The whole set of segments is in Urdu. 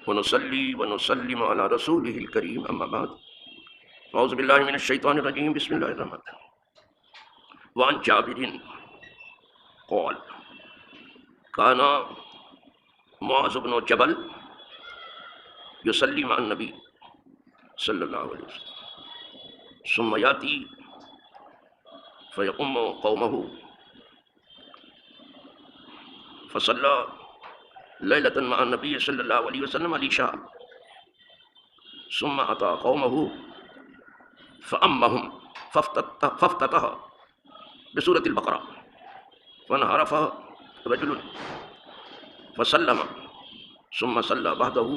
ونصلي ونسلم على رسوله الكريم أما بعد أعوذ بالله من الشيطان الرجيم بسم الله الرحمن الرحيم وعن جابر قال كان معاذ بن جبل يصلي مع النبي صلى الله عليه وسلم ثم يأتي فيؤم قومه فصلى ليلة مع النبي صلى الله عليه وسلم العشاء ثم أتى قومه فأمهم فافتتح بسورة البقرة فانحرف رجل فسلم ثم صلى بعده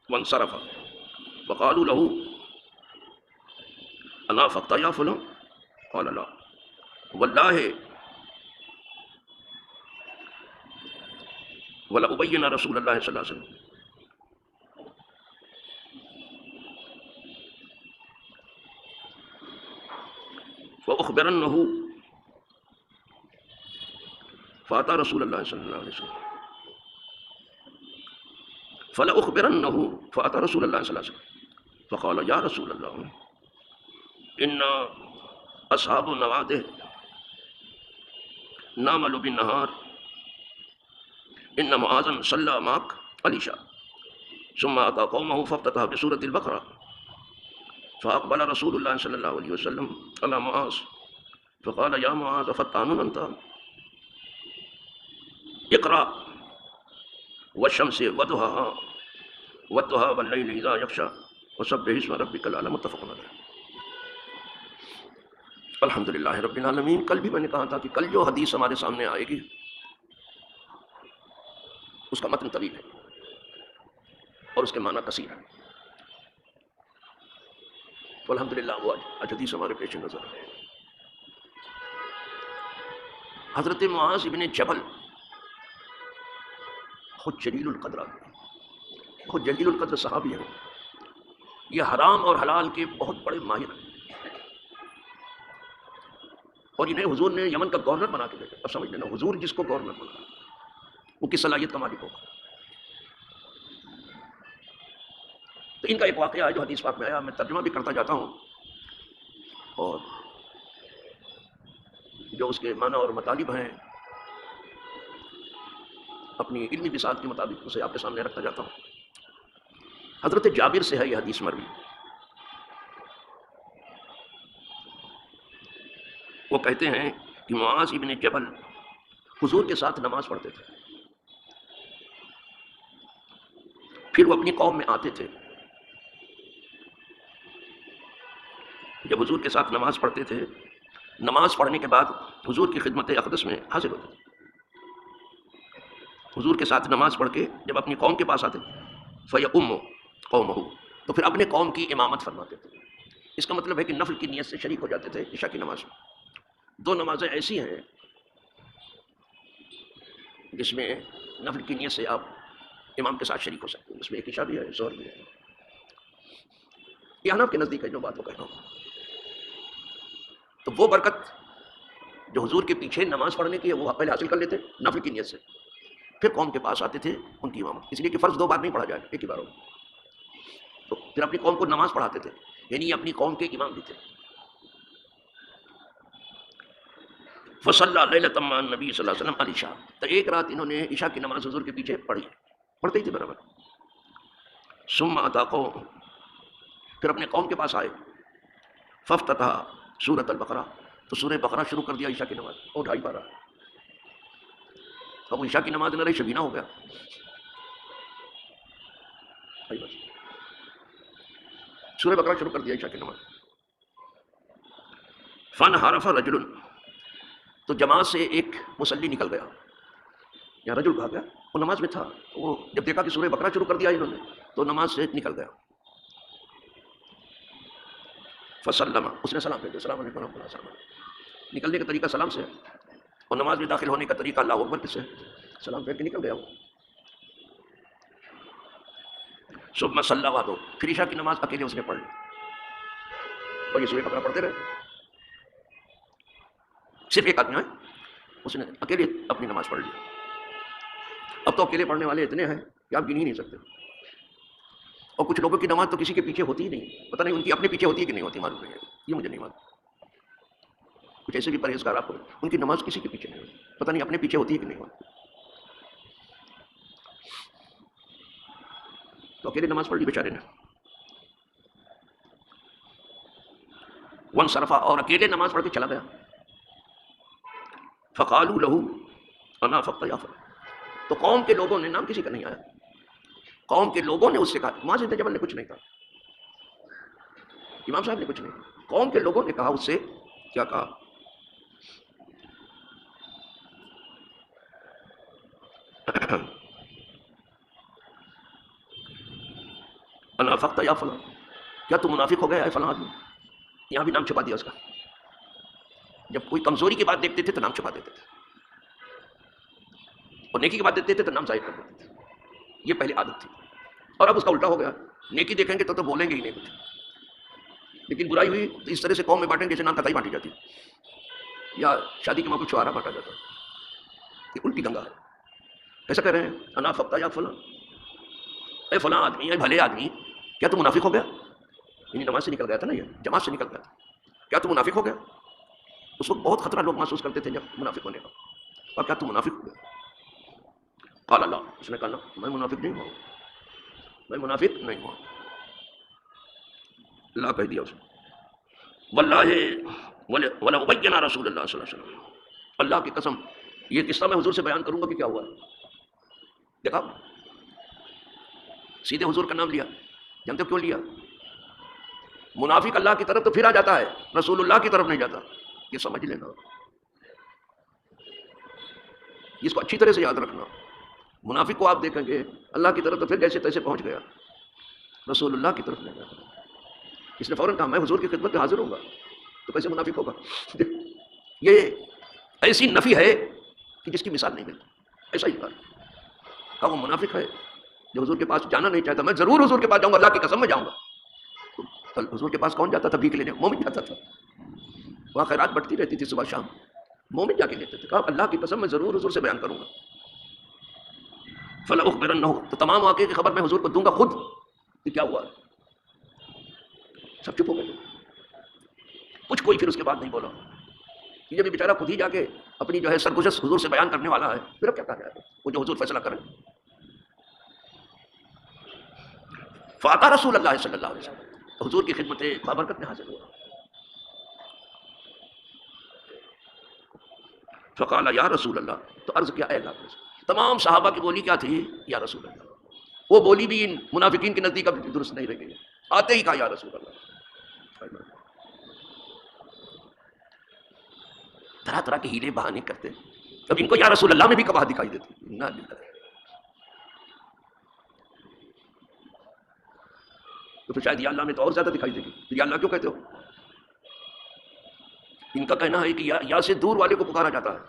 وانصرف فقالوا له أنافقت يا فلان قال لا والله ولأبين رسول الله صلى الله عليه وسلم فأخبرنه فأتى رسول الله صلى الله عليه وسلم فلأخبرنه فأتى رسول الله صلى الله عليه وسلم فقال يا رسول الله إن أصحاب النواده ناموا بالنهار إن معاذا صلى معك العشاء ثم أتى قومه فافتتح بسورة البقرة فأقبل رسول الله صلى الله عليه وسلم على معاذ فقال يا معاذ فتان أنت اقرأ والشمس وضحاها والضحى والليل إذا يغشى وسبح اسم ربك الأعلى متفق علیہ۔ الحمدللہ رب العالمین۔ کل بھی میں نے کہا تھا کہ کل جو حدیث ہمارے سامنے آئے گی اس کا متن طویل ہے اور اس کے معنی کثیر ہے، تو الحمدللہ وہ آج حدیث ہمارے پیش نظر ہے۔ حضرت معاذ ابن جبل خود جلیل القدر آدمی، خود جلیل القدر صحابی ہیں، یہ حرام اور حلال کے بہت بڑے ماہر ہیں، اور انہیں حضور نے یمن کا گورنر بنا کے بھیجا۔ اب سمجھ لینا، حضور جس کو گورنر بنا وہ کس صلاحیت کا مالک ہوگا۔ تو ان کا ایک واقعہ ہے جو حدیث پاک میں آیا، میں ترجمہ بھی کرتا جاتا ہوں اور جو اس کے معنی اور مطالب ہیں اپنی علمی بساط کے مطابق اسے آپ کے سامنے رکھتا جاتا ہوں۔ حضرت جابر سے ہے یہ حدیث مروی، وہ کہتے ہیں کہ معاذ ابن جبل حضور کے ساتھ نماز پڑھتے تھے، پھر وہ اپنی قوم میں آتے تھے، جب حضور کے ساتھ نماز پڑھتے تھے، نماز پڑھنے کے بعد حضور کی خدمت اقدس میں حاضر ہوتے تھے، حضور کے ساتھ نماز پڑھ کے جب اپنی قوم کے پاس آتے فَيَؤُمُّ قَوْمَهُ، تو پھر اپنے قوم کی امامت فرماتے تھے۔ اس کا مطلب ہے کہ نفل کی نیت سے شریک ہو جاتے تھے عشاء کی نماز میں۔ دو نمازیں ایسی ہیں جس میں نفل کی نیت سے آپ امام کے ساتھ شریک ہو سکتے ہیں، اس میں ایک عشاء بھی ہے، ظہر بھی ہے۔ یہ حنف کے نزدیک ہے جو بات وہ کہہ رہا ہوں۔ تو وہ برکت جو حضور کے پیچھے نماز پڑھنے کی ہے وہ پہلے حاصل کر لیتے نفل کی نیت سے، پھر قوم کے پاس آتے تھے ان کی امامت، اس لیے کہ فرض دو بار نہیں پڑھا جائے، ایک ہی بار ہو۔ تو پھر اپنی قوم کو نماز پڑھاتے تھے، یعنی یہ اپنی قوم کے امام بھی تھے۔ فصلی لیلۃ مع النبی صلی اللہ علیہ وسلم العشاء، تو ایک رات انہوں نے عشاء کی نماز حضور کے پیچھے پڑھی، پڑھتے ہی تھے برابر۔ ثم اتی قوم، پھر اپنے قوم کے پاس آئے، فافتتح سورۃ البقرہ، تو سورہ بقرہ شروع کر دیا عشاء کی نماز، اور 2.5 پارہ۔ اب عشاء کی نماز نہ رہی، شبینہ ہو گیا۔ بس سورہ بقرہ شروع کر دیا عشاء کی نماز۔ فانحرف رجل، تو جماعت سے ایک مصلی نکل گیا، یا رجل کہا گیا، وہ نماز میں تھا، وہ جب دیکھا کہ سورہ بقرہ شروع کر دیا انہوں نے تو نماز سے نکل گیا۔ فسلم، اس نے سلام پھیر دیا، السلام علیکم ورحمۃ اللہ وبرکاتہ۔ نکلنے کا طریقہ سلام سے ہے، اور نماز میں داخل ہونے کا طریقہ اللہ اکبر کس سے، سلام پھیر کے نکل گیا وہ۔ ثم صلی بعدہ، پھر عشاء کی نماز اکیلے اس نے پڑھ لی، اور یہ سورہ بقرہ پڑھتے رہے، صرف ایک آدمی ہے، اس نے اکیلے اپنی نماز پڑھ لی۔ اب تو اکیلے پڑھنے والے اتنے ہیں کہ آپ گن ہی نہیں سکتے، اور کچھ لوگوں کی نماز تو کسی کے پیچھے ہوتی ہی نہیں، پتہ نہیں ان کی اپنے پیچھے ہوتی ہے کہ نہیں ہوتی، معلوم نہیں ہے، یہ مجھے نہیں معلوم. کچھ ایسے بھی پرہیزگار آپ کو ان کی نماز کسی کے پیچھے نہیں ہوتی، پتہ نہیں اپنے پیچھے ہوتی ہے کہ نہیں ہوتی. تو اکیلے نماز پڑھ لی بیچارے نے. وانصرف، اور اکیلے نماز پڑھ کے چلا گیا. فقالوا له انا فقط یا فلان، تو قوم کے لوگوں نے، نام کسی کا نہیں آیا، قوم کے لوگوں نے اس سے کہا، معاذ بن جبل نے کچھ نہیں کہا، امام صاحب نے کچھ نہیں کہا، قوم کے لوگوں نے کہا اس سے، کیا کہا؟ انا فقط یا فلان، کیا تو منافق ہو گیا ہے فلاں آدمی؟ یہاں بھی نام چھپا دیا اس کا. جب کوئی کمزوری کی بات دیکھتے تھے تو نام چھپا دیتے تھے، اور نیکی کی بات دیکھتے تھے تو نام ظاہر کر دیتے تھے. یہ پہلے عادت تھی، اور اب اس کا الٹا ہو گیا. نیکی دیکھیں گے تو بولیں گے ہی نہیں کچھ، لیکن برائی ہوئی تو اس طرح سے قوم میں بانٹیں جیسے نام کتائی بانٹی جاتی یا شادی کے موقع چھوارا بانٹا جاتا. یہ الٹی دنگا ہے. ایسا کہہ رہے ہیں انا فقط یا فلاں، اے فلاں آدمی، اے بھلے آدمی، کیا تو منافق ہو گیا؟ یعنی نماز سے نکل گیا تھا نا، یہ جماعت سے نکل گیا تھا، کیا تو منافق ہو گیا؟ اس وقت بہت خطرہ لوگ محسوس کرتے تھے جب منافق ہونے کا، اور کیا تو منافق ہو گیا؟ قال اللہ، اس نے کہا نا، میں منافق نہیں ہوں، میں منافق نہیں ہوں. اللہ کہہ دیا اس نے، واللہ ولأبین رسول اللہ صلی اللہ علیہ وسلم، اللہ کی قسم یہ قصہ میں حضور سے بیان کروں گا کہ کیا ہوا. دیکھا، سیدھے حضور کا نام لیا. جانتے ہو کیوں لیا؟ منافق اللہ کی طرف تو پھر آ جاتا ہے، رسول اللہ کی طرف نہیں جاتا. یہ سمجھ لینا، اس کو اچھی طرح سے یاد رکھنا. منافق کو آپ دیکھیں گے اللہ کی طرف تو پھر جیسے تیسے پہنچ گیا، رسول اللہ کی طرف نہیں گیا. اس نے فوراً کہا میں حضور کی خدمت میں حاضر ہوں گا. تو کیسے منافق ہوگا؟ یہ ایسی نفی ہے کہ جس کی مثال نہیں ملتی. ایسا ہی کہا وہ منافق ہے جو حضور کے پاس جانا نہیں چاہتا. میں ضرور حضور کے پاس جاؤں گا، اللہ کی قسم میں جاؤں گا. تو حضور کے پاس کون جاتا تھا بھیک لینے؟ مومن جاتا تھا. وہاں خیرات بڑھتی رہتی تھی صبح شام، مومن جا کے لیتے تھے. کہا اللہ کی قسم میں ضرور حضور سے بیان کروں گا. فلأخبرنہ، تو تمام واقعے کی خبر میں حضور کو دوں گا خود کہ کیا ہوا. سب چپ ہو گئے، کچھ کوئی پھر اس کے بعد نہیں بولا. یہ بھی بیچارہ خود ہی جا کے اپنی جو ہے سرگزشت حضور سے بیان کرنے والا ہے، پھر اب کیا کہا جائے، وہ جو حضور فیصلہ کریں. فاتا رسول اللہ صلی اللہ علیہ وسلم، تو حضور کی خدمت بابرکت میں حاضر ہوا. فقال یا رسول اللہ، تو عرض کیا اے اللہ کے رسول. تمام صحابہ کی بولی کیا تھی؟ یا رسول اللہ. وہ بولی بھی ان منافقین کے نزدیک اب درست نہیں رہ گئی. آتے ہی کہا یا رسول اللہ. طرح طرح کے ہیلے بہانے کرتے، اب ان کو یا رسول اللہ میں بھی کباہ دکھائی دیتی. تو شاید یا اللہ میں تو اور زیادہ دکھائی دے گی. یا اللہ کیوں کہتے ہو؟ ان کا کہنا ہے کہ یا سے دور والے کو پکارا جاتا ہے.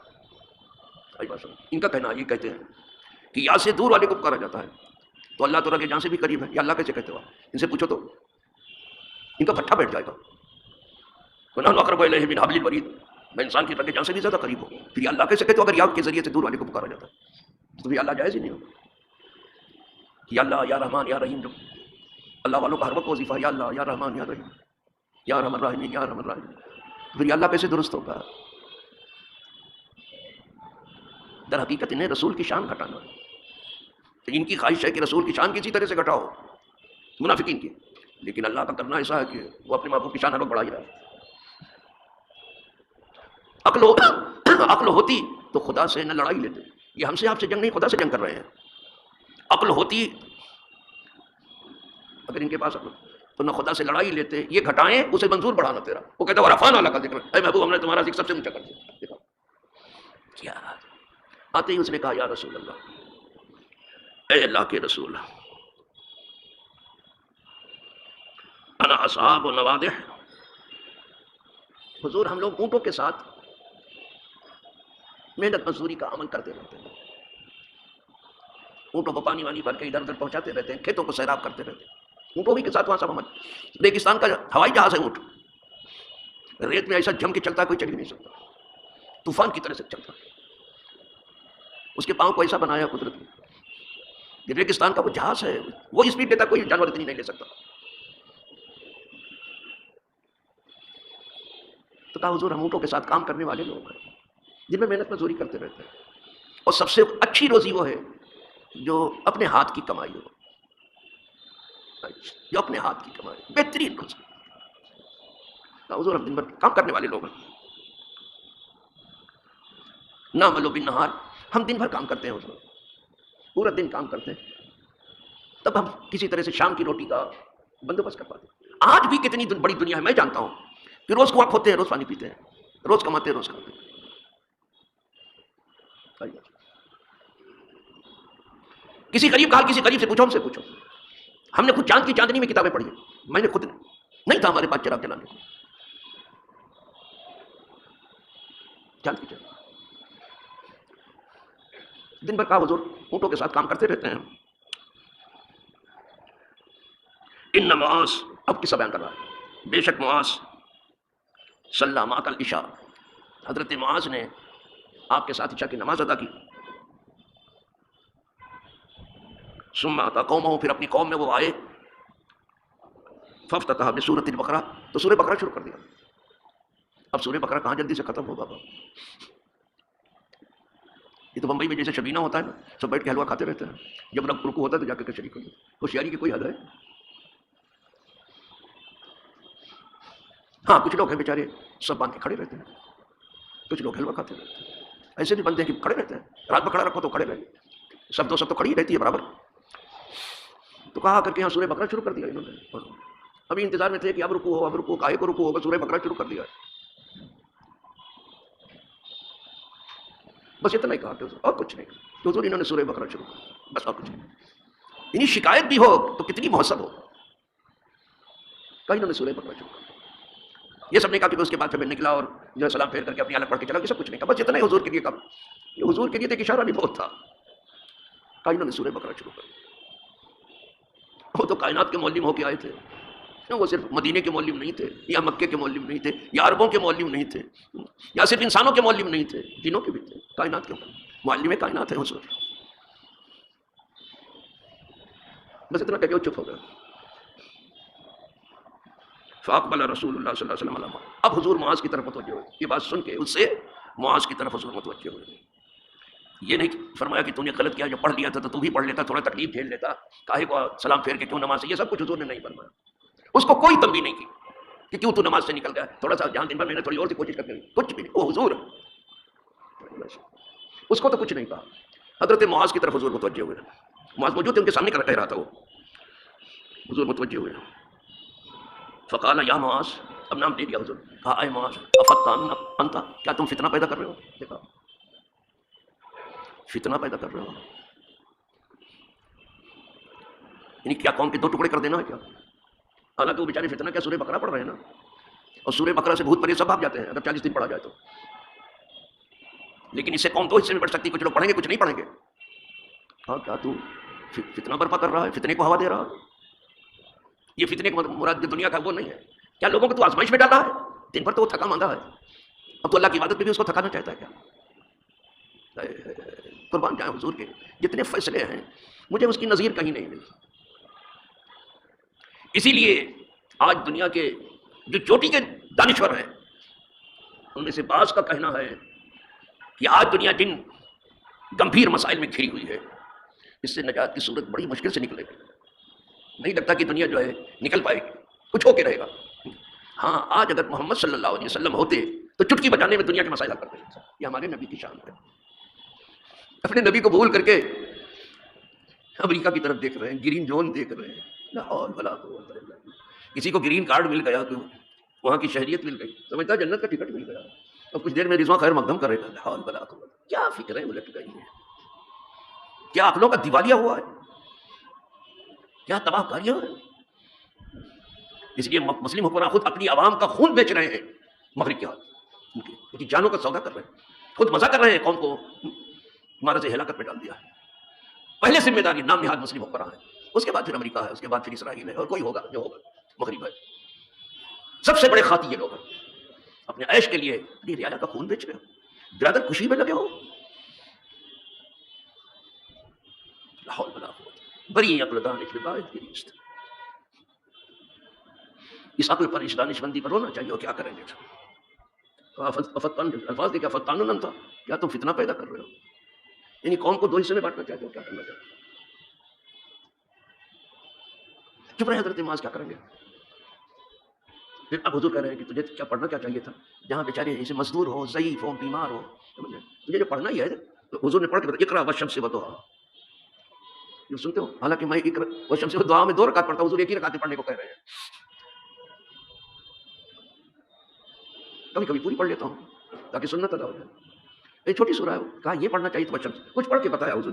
ان کا کہنا یہ کہتے ہیں کہ یا سے دور والے کو پکارا جاتا ہے، تو اللہ تعالیٰ کے جان سے بھی قریب ہے. یا اللہ کیسے کہتے ہو؟ ان سے پوچھو تو ان کا پٹھا بیٹھ جائے گا. وَنَحْنُ أَقْرَبُ إِلَيْهِ مِنْ حَبْلِ الْوَرِيدِ، میں انسان کی رگ جان سے بھی زیادہ قریب ہوں. پھر اللہ کیسے کہتے ہو اگر یا کے ذریعے سے دور والے کو پکارا جاتا ہے؟ تو پھر اللہ جائز ہی نہیں ہوگا. یا اللہ، یا رحمان، یا رحیم، جو اللہ والوں کا ہر وقت وظیفہ یا اللہ، یا رحمان، یا رحیم، یا ارحم الراحمین، یا ارحم الراحمین. پھر یہ اللہ کیسے درست ہوگا؟ در حقیقت انہیں رسول کی شان گھٹانا ہے. ان کی خواہش ہے کہ رسول کی شان کسی طرح سے گھٹاؤ، منافقین کی. لیکن اللہ کا کرنا ایسا ہے کہ وہ اپنے محبوب کی شان ہر وقت بڑھا ہی رہا ہے. عقل ہوتی تو خدا سے نہ لڑائی لیتے. یہ ہم سے آپ سے جنگ نہیں، خدا سے جنگ کر رہے ہیں. عقل ہوتی اگر ان کے پاس عقل تو نہ خدا سے لڑائی لیتے. یہ گھٹائیں اسے منظور بڑھانا تیرا. وہ کہتا ہے ورفعنا لک ذکرک، اے محبوب ہم نے تمہارا ذکر سب سے اونچا کر دیا. دیکھا کیا آتے ہی اس نے کہا یا رسول اللہ، اے اللہ کے رسول، انا اصحاب نوادح، حضور ہم لوگ اونٹوں کے ساتھ محنت مزدوری کا عمل کرتے رہتے ہیں. اونٹوں کو پانی وانی بھر کے ادھر ادھر پہنچاتے رہتے ہیں، کھیتوں کو سیراب کرتے رہتے ہیں. اونٹوں کے ساتھ وہاں سب عمل. ریگستان کا ہوائی جہاز ہے اونٹ، ریت میں ایسا جم کے چلتا ہے کوئی چل ہی نہیں سکتا، طوفان کی طرح سے چلتا ہے. اس کے پاؤں کو ایسا بنایا قدرت نے یہ ریگستان کا وہ جہاز ہے، وہ اسپیڈ لیتا کوئی جانور اتنی نہیں لے سکتا. تو کہا حضور ہم اونٹوں کے ساتھ کام کرنے والے لوگ ہیں جن میں محنت مزدوری کرتے رہتے ہیں، اور سب سے اچھی روزی وہ ہے جو اپنے ہاتھ کی کمائی ہو، جو اپنے ہاتھ کی کمائی بہترین روزی. کہا حضور ہم دن بھر کام کرنے والے لوگ ہیں، نعمل بالنہار، ہم دن بھر کام کرتے ہیں حضور، پورا دن کام کرتے ہیں، تب ہم کسی طرح سے شام کی روٹی کا بندوبست کر پاتے ہیں. آج بھی کتنی بڑی دنیا ہے، میں جانتا ہوں کہ روز کنواں کھودتے ہیں، روز پانی پیتے ہیں، روز کماتے ہیں، روز کھاتے ہیں. کسی غریب کا حال کسی غریب سے پوچھو، ہم سے پوچھو. ہم نے خود چاند کی چاندنی میں کتابیں پڑھی ہیں، میں نے خود نہیں تھا ہمارے پاس چراغ جلانے کو. چاند کی چاندنی دن بھر کا حضور اونٹوں کے ساتھ کام کرتے رہتے ہیں. ان معاذ اب قصہ بیان کر رہا ہے، بے شک معاذ صلی مع العشاء، حضرت معاذ نے آپ کے ساتھ عشاء کی نماز ادا کی. ثم اتی قومہ، پھر اپنی قوم میں وہ آئے. فافتتح بسورۃ البقرہ، تو سورہ بقرہ شروع کر دیا. اب سورہ بقرہ کہاں جلدی سے ختم ہوگا بابا؟ یہ تو بمبئی میں جیسے شبینہ ہوتا ہے نا، سب بیٹھ کے حلوہ کھاتے رہتے ہیں، جب رکوع ہوتا ہے تو جا کے شریک ہوتے ہیں. ہوشیاری کی کوئی حد ہے؟ ہاں کچھ لوگ ہیں بیچارے سب باندھ کے کھڑے رہتے ہیں، کچھ لوگ حلوہ کھاتے رہتے ہیں. ایسے بھی بندے ہیں کہ کھڑے رہتے ہیں، رات میں کھڑا رکھو تو کھڑے رہیں، سب تو کھڑی رہتی ہے برابر. تو کہا کر کے یہاں سورہ بقرہ شروع کر دیا انہوں نے. ابھی انتظار میں تھے کہ اب رکوع ہو، اب رکوع کاہے کو رکوع ہوگا، سورہ بقرہ شروع کر دیا. بس اتنا ہی کہا کہ اور کچھ نہیں. تو حضور انہوں نے سورہ بقرہ شروع کر، بس اور کچھ نہیں. یعنی شکایت بھی ہو تو کتنی محسب ہو. کہیں انہوں نے سورہ بقرہ شروع کر. یہ سب نے کہا کہ اس کے بعد پھر نکلا اور جو سلام پھیر کر کے اپنی حالت پڑھ کے چلا، یہ سب کچھ نہیں کہا، بس اتنا ہی حضور کے لیے کہا. یہ حضور کے لیے ایک اشارہ بھی بہت تھا. کہیں انہوں نے سورہ بقرہ شروع کر. وہ تو کائنات کے معلم ہو کے آئے تھے، وہ صرف مدینے کے معلم نہیں تھے، یا مکے کے معلم نہیں تھے، یا عربوں کے معلم نہیں تھے، یا صرف انسانوں کے معلم نہیں تھے، جنوں کے بھی تھے، کائنات کے معلم کائنات ہے حضور. بس اتنا کہ وہ چپ ہو گیا. فاقبل رسول اللہ صلی اللہ علیہ وسلم. اب حضور معاذ کی طرف متوجہ ہوئے، یہ بات سن کے اس سے معاذ کی طرف حضور متوجہ ہوئے. یہ نہیں فرمایا کہ تو نے غلط کیا، جو پڑھ لیا تھا تو بھی پڑھ لیتا، تھوڑا تکلیف جھیل لیتا، کاہے کو سلام پھیر کے کیوں نماز سے، یہ سب کچھ حضور نے نہیں فرمایا. اس کو کوئی تنبیہ نہیں کی کہ کیوں تو نماز سے نکل گیا، تھوڑا سا جہاں دن بھر میں نے تھوڑی اور سی کوشش کر کے، کچھ بھی نہیں. وہ حضور اس کو تو کچھ نہیں کہا. حضرت معاذ کی طرف حضور متوجہ ہوئے. معاذ موجود تھے، ان کے سامنے کہہ رہا تھا وہ. حضور متوجہ ہوئے. فقال یا معاذ، اب نام دے دیا حضور. کہا اے معاذ افتان انت، کیا تم فتنہ پیدا کر رہے ہو؟ دیکھا فتنہ پیدا کر رہے ہو، یعنی کیا قوم کے دو ٹکڑے کر دینا ہے کیا؟ حالانکہ وہ بیچارے فتنہ کیا سورہ بقرہ پڑھ رہے ہیں نا، اور سورہ بقرہ سے بھوت پریت سب بھاگ جاتے ہیں اگر 40 دن پڑھا جائے تو. لیکن اس سے قوم دو حصے میں بڑھ سکتی، کچھ لوگ پڑھیں گے کچھ نہیں پڑھیں گے. ہاں کیا تو فتنہ برپا کر رہا ہے، فتنے کو ہوا دے رہا ہے؟ یہ فتنے کو مراد دنیا کا وہ نہیں ہے. کیا لوگوں کو تو آزمائش میں ڈال رہا ہے؟ دن بھر تو وہ تھکا مانگا ہے، اب تو اللہ کی عبادت میں بھی اس کو تھکانا چاہتا ہے کیا؟ قربان جائیں حضور کے جتنے فیصلے ہیں، مجھے اس کی نظیر کہیں نہیں ملی. اسی لیے آج دنیا کے جو چوٹی کے دانشور ہیں، ان میں سے بعض کا کہنا ہے کہ آج دنیا جن گمبھیر مسائل میں گھری ہوئی ہے، اس سے نجات کی صورت بڑی مشکل سے نکلے گی. نہیں لگتا کہ دنیا جو ہے نکل پائے گی، کچھ ہو کے رہے گا. ہاں آج اگر محمد صلی اللہ علیہ وسلم ہوتے تو چٹکی بجانے میں دنیا کے مسائل حل کر دیتے. یہ ہمارے نبی کی شان ہے. اپنے نبی کو بھول کر کے امریکہ کی طرف دیکھ رہے ہیں، گرین زون دیکھ رہے ہیں. لا حول ولا قوت الا باللہ. کسی کو گرین کارڈ مل گیا تو وہاں کی شہریت مل گئی، سمجھتا جنت کا ٹکٹ مل گیا، اور کچھ دیر میں رضوان خیر مقدم کرے گا. لا حول ولا قوت. کیا فکریں الٹ گئی ہیں، کیا عقلوں کا دیوالیہ ہوا ہے، کیا تباہ کاریاں ہیں. اس لیے مسلم حکمراں خود اپنی عوام کا خون بیچ رہے ہیں مغرب کے ہاتھ، ان کی جانوں کا سودا کر رہے ہیں، خود مزہ کر رہے ہیں، قوم کو مارے سے ہلاکت میں ڈال دیا ہے. پہلے ذمہ داری نام نہاد مسلم حکمراں ہیں، اس کے بعد پھر امریکہ ہے، اس کے بعد پھر اسرائیل ہے، اور کوئی ہوگا جو ہوگا مغرب ہے. سب سے بڑے خاطی یہ لوگ ہیں، اپنے عیش کے لیے اپنی رعایا کا خون بیچ رہے ہو، برادر خوشی میں لگے ہو. لا حول ولا قوت. بری عقل دانش باعث کی نیست. اس عقل پر اس دانش مندی پر رونا چاہیے. اور کیا کریں گے؟ الفاظ دیکھا فتان تھا، کیا تم فتنہ پیدا کر رہے ہو؟ یعنی قوم کو دو حصے میں بانٹنا چاہتے ہو، کیا کرنا چاہتے ہو؟ چپ رہے حضرت معاذ، کیا کریں گے؟ پھر اب حضور کہہ رہے ہیں کہ تجھے کیا پڑھنا کیا چاہیے تھا؟ جہاں بیچارے ایسے مزدور ہو، ضعیف ہو، بیمار ہو، تجھے جو پڑھنا ہی ہے. تو حضور نے پڑھ کے بتایا اقرا والشمس والضحیٰ. یہ سنتے ہو؟ حالانکہ میں اقرا والشمس والضحیٰ میں 2 رکعت پڑھتا ہوں، حضور ایک ہی رکعت پڑھنے کو کہہ رہے ہیں. کبھی کبھی پوری پڑھ لیتا ہوں تاکہ سنت ادا ہو جائے. یہ چھوٹی سورہ ہے، کہا یہ پڑھنا چاہیے تھا والشمس، کچھ پڑھ کے بتایا حضور.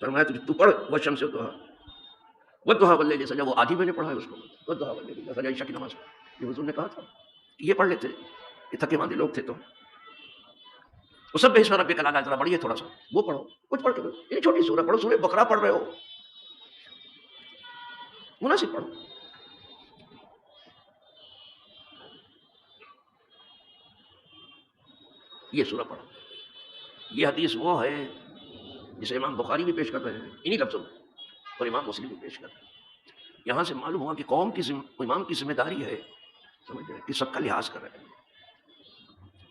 فرمایا تو پڑھ والشمس والضحیٰ والضحیٰ واللیل اذا سجی. وہ آدھی میں نے پڑھا ہے اس کو، والضحیٰ واللیل اذا سجی، عشاء کی نماز. یہ حضور نے کہا تھا یہ پڑھ لیتے. یہ تھکے ماندے لوگ تھے. تو وہ سب بے اسم ربک الاعلیٰ ذرا پڑھیے تھوڑا سا، وہ پڑھو، کچھ پڑھ کے. یہ چھوٹی سورہ پڑھو، سورہ بقرہ پڑھ رہے ہو، مناسب پڑھو. یہ سورہ پڑھو. یہ حدیث وہ ہے جسے امام بخاری بھی پیش کر رہے ہیں انہی لفظوں میں، اور امام مسلم بھی پیش کر رہے ہیں. یہاں سے معلوم ہوا کہ قوم کی امام کی ذمہ داری ہے، سمجھ رہے ہیں، کہ سب کا لحاظ کر رہے ہیں.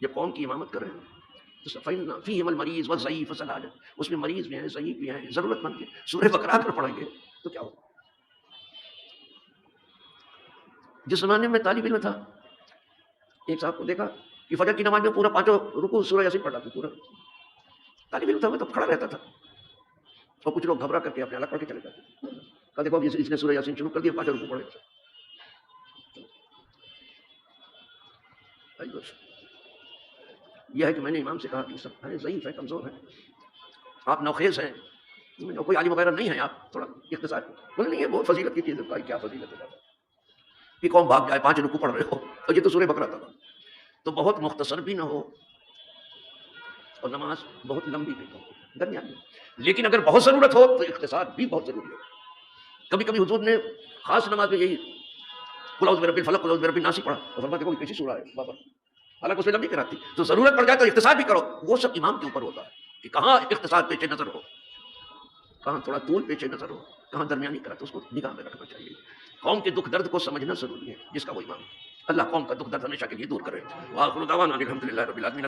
جب قوم کی امامت کر رہے ہیں تو فَإِنَّ فِيهِمُ الْمَرِيضُ وَالضَّعِيفُ وَالْعَاجِزُ، اس میں مریض بھی ہیں، ضعیف بھی ہیں، ضرورت مند بھی ہیں. سورہ بقرہ کر پڑھیں گے تو کیا ہوگا؟ جس زمانے میں طالب علم تھا، ایک صاحب کو دیکھا کہ فجر کی نماز میں پورا 5 رکوع سورہ یاسین پڑھا تھا. پورا طالب علم تھا، میں تو کھڑا رہتا تھا. اور کچھ لوگ گھبرا کر کے اپنے الگ پڑھ کے چلے جاتے تھے. کہا دیکھو اس نے سورہ یاسین شروع کر دیا، 5 رکوع پڑھے. یہ ہے کہ میں نے امام سے کہا کہ سب ضعیف ہے، کمزور ہے، آپ نوخیز ہیں، کوئی عالم وغیرہ نہیں ہے، آپ تھوڑا اختصار. بولے نہیں ہے بہت فضیلت کی چیز ہے. کیا فضیلت ہے کہ قوم بھاگ جائے 5 رکوع پڑھ رہے ہو، اور یہ تو سورہ بقرہ تھا. تو بہت مختصر بھی نہ ہو اور نماز بہت لمبی بھی نہ ہو، درمیانی. لیکن اگر بہت ضرورت ہو تو اختصار بھی بہت ضروری ہے. کبھی کبھی حضور نے خاص نماز میں یہی قل اعوذ برب الفلق قل اعوذ برب الناس پڑھا. تو فرمایا دیکھو کیسی سورہ ہے بابا، حالانکہ اس میں لمبی کراتی. تو ضرورت پڑ جائے تو اختصار بھی کرو. وہ سب امام کے اوپر ہوتا ہے کہ کہاں اختصار پیش نظر ہو، کہاں تھوڑا طول پیش نظر ہو، کہاں درمیانی کرا. تو اس کو نگاہ میں رکھنا چاہیے. قوم کے دکھ درد کو سمجھنا ضروری ہے، جس کا وہ امام. اللہ قوم کا دکھ درد ہمیشہ کے لیے دور کرے. وآخر دعوانا الحمد للہ رب العالمین.